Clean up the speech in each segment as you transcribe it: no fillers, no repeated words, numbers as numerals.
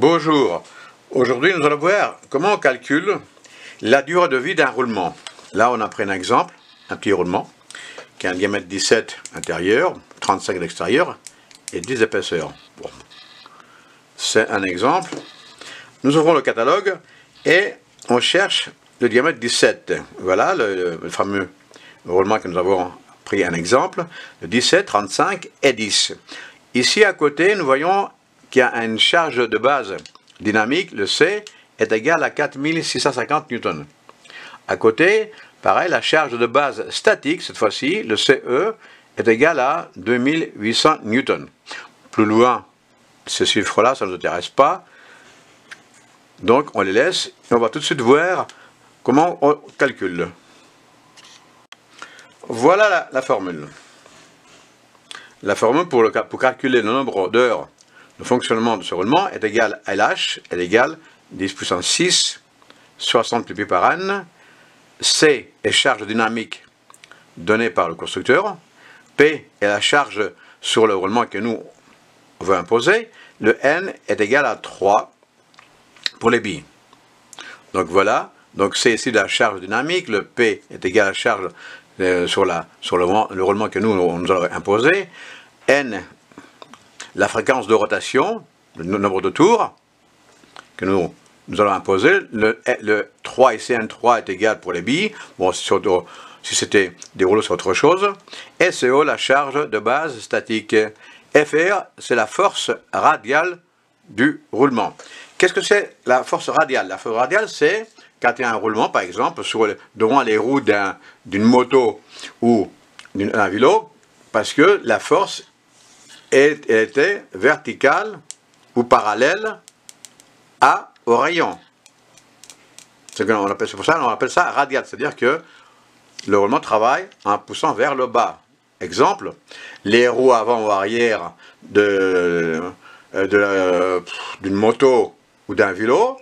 Bonjour, aujourd'hui nous allons voir comment on calcule la durée de vie d'un roulement. Là on a pris un exemple, un petit roulement, qui a un diamètre 17 intérieur, 35 d'extérieur et 10 d'épaisseur. Bon. C'est un exemple. Nous ouvrons le catalogue et on cherche le diamètre 17. Voilà le fameux roulement que nous avons pris un exemple, le 17, 35 et 10. Ici à côté nous voyons qu'il y a une charge de base dynamique, le C, est égale à 4650 newtons. À côté, pareil, la charge de base statique, cette fois-ci, le CE, est égale à 2800 newtons. Plus loin, ces chiffres-là, ça ne nous intéresse pas. Donc, on les laisse et on va tout de suite voir comment on calcule. Voilà la formule. La formule pour calculer le nombre d'heures le fonctionnement de ce roulement est égal à LH, est égal 10 puissance 6, 60 pp par an. C est charge dynamique donnée par le constructeur. P est la charge sur le roulement que nous veut imposer. Le N est égal à 3 pour les billes. Donc voilà, donc c'est ici la charge dynamique. Le P est égal à la charge sur le roulement que nous allons imposer. N, la fréquence de rotation, le nombre de tours que nous allons imposer. Le 3 ici, N3 est égal pour les billes. Bon, si c'était des rouleaux, c'est autre chose. Et CO, la charge de base statique. FR, c'est la force radiale du roulement. Qu'est-ce que c'est la force radiale? La force radiale, c'est quand il y a un roulement, par exemple, devant les roues d'une moto ou d'un vélo, parce que la force était verticale ou parallèle au rayon. C'est pour ça qu'on appelle ça radial, c'est-à-dire que le roulement travaille en poussant vers le bas. Exemple, les roues avant ou arrière d'une moto ou d'un vélo,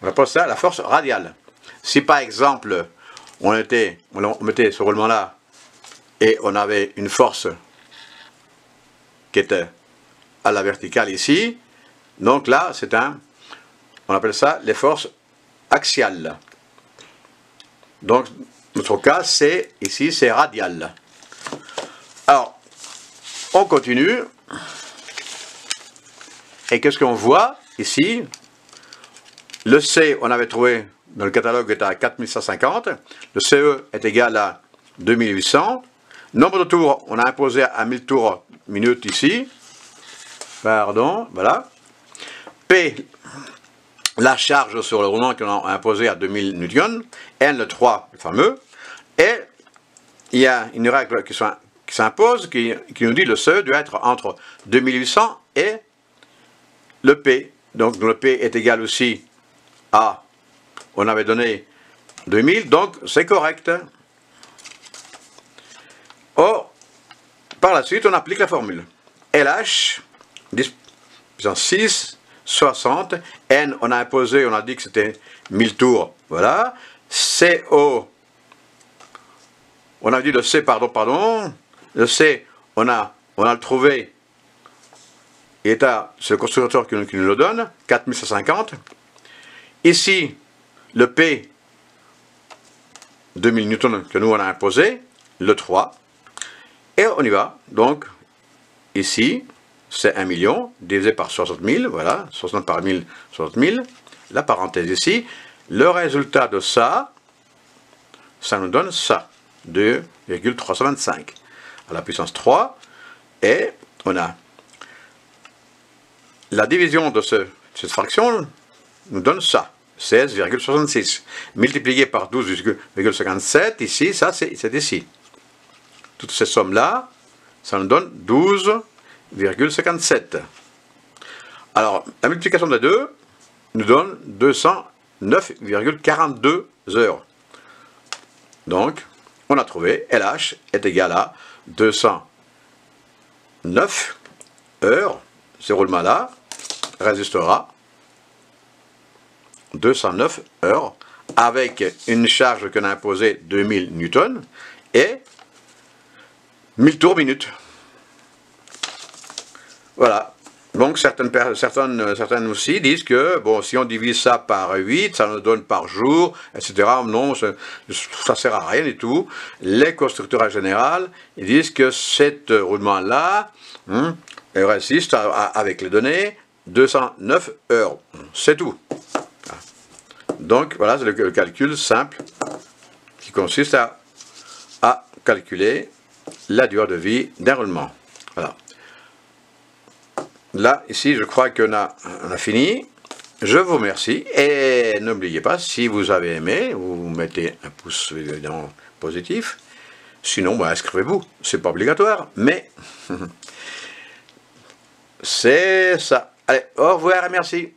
on appelle ça la force radiale. Si par exemple, on mettait ce roulement-là et on avait une force qui était à la verticale ici, donc là on appelle ça les forces axiales. Donc notre cas ici c'est radial. Alors on continue et qu'est-ce qu'on voit ici? Le C on avait trouvé dans le catalogue est à 4150, le CE est égal à 2800. Nombre de tours, on a imposé à 1000 tours minute ici. Pardon, voilà. P, la charge sur le roulement qu'on a imposé à 2000 newtons. N, le 3, le fameux. Et il y a une règle qui s'impose, qui nous dit le CE doit être entre 2800 et le P. Donc le P est égal aussi à, on avait donné 2000, donc c'est correct. Or, par la suite, on applique la formule. LH, 10 puissance 6, 60. N, on a imposé, on a dit que c'était 1000 tours. Voilà. CO, on a dit le C, pardon. Le C, on a le trouvé. C'est le constructeur qui nous le donne, 4150. Ici, le P, 2000 newtons que nous on a imposé, le 3. Et on y va, donc, ici, c'est 1 million, divisé par 60 000, voilà, 60 par 1000, 60 000, la parenthèse ici, le résultat de ça nous donne ça, 2,325, à la puissance 3, et on a la division de cette fraction nous donne ça, 16,66, multiplié par 12,57, ici, ça c'est ici. Toutes ces sommes-là, ça nous donne 12,57. Alors, la multiplication des deux nous donne 209,42 heures. Donc, on a trouvé LH est égal à 209 heures. Ce roulement-là résistera 209 heures avec une charge qu'on a imposée 2000 newtons et 1000 tours minute. Voilà. Donc certaines aussi disent que bon, si on divise ça par 8, ça nous donne par jour, etc. Non, ça ne sert à rien du tout. Les constructeurs en général, ils disent que cet roulement-là résiste avec les données 209 heures. C'est tout. Donc voilà, c'est le calcul simple qui consiste à calculer la durée de vie d'un roulement. Voilà. Là, ici, je crois qu'on a fini. Je vous remercie. Et n'oubliez pas, si vous avez aimé, vous mettez un pouce évidemment positif. Sinon, bah, inscrivez-vous. C'est pas obligatoire, mais c'est ça. Allez, au revoir et merci.